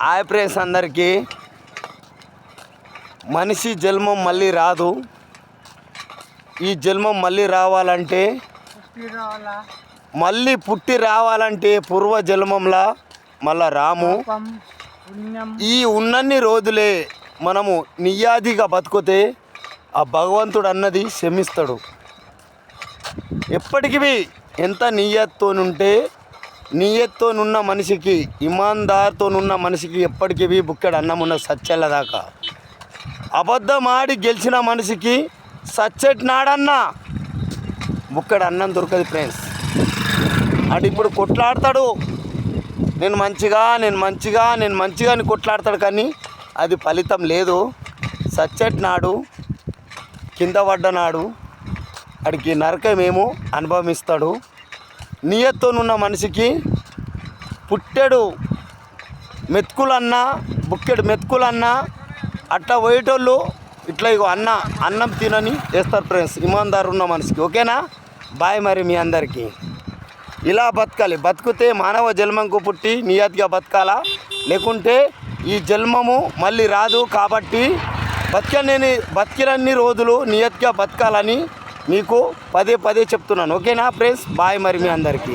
Hi friends అందరికీ. మనిషి జన్మం మళ్ళీ రాదు. ఈ జన్మం మళ్ళీ రావాలంటే మళ్ళీ పుట్టి రావాలంటే పూర్వ జన్మంలా మళ్ళా రాము. ఈ ఉన్నన్ని రోజులే మనము నియాదిగా బతుకుతే ఆ భగవంతుడు అన్నది క్షమిస్తాడు. ఎప్పటికీ ఎంత నియత్తోనుంటే నియత్తోనున్న మనిషికి, ఇమాందార్తోనున్న మనిషికి ఎప్పటికీ బుక్కెడు అన్నం ఉన్న సచ్చెళ్ళ దాకా. అబద్ధం ఆడి గెలిచిన మనిషికి సచ్చెట్ నాడన్నా బుక్కెడు అన్నం దొరకదు ఫ్రెండ్స్. అటు ఇప్పుడు కొట్లాడతాడు, నేను మంచిగా అని కొట్లాడతాడు, కానీ అది ఫలితం లేదు. సచ్చెట్ నాడు, కింద పడ్డనాడు అడికి నరకమేమో అనుభవిస్తాడు. నియత్తోనున్న మనిషికి పుట్టెడు మెతుకులన్నా, బుక్కెడు మెతుకులన్నా అట్లా పోయేటోళ్ళు ఇట్లా ఇగో అన్నం తినని వేస్తారు ఫ్రెండ్స్, ఇమాందారు ఉన్న మనిషికి. ఓకేనా? బాయ్. మరి మీ అందరికీ ఇలా బతకాలి. బతికితే మానవ జన్మంకు పుట్టి నియత్గా బతకాలా, లేకుంటే ఈ జన్మము మళ్ళీ రాదు. కాబట్టి బతికినన్ని రోజులు నియత్గా బతకాలని మీకు పదే చెప్తున్నాను. ఓకేనా ఫ్రెండ్స్? బాయ్. మరి మీ అందరికీ.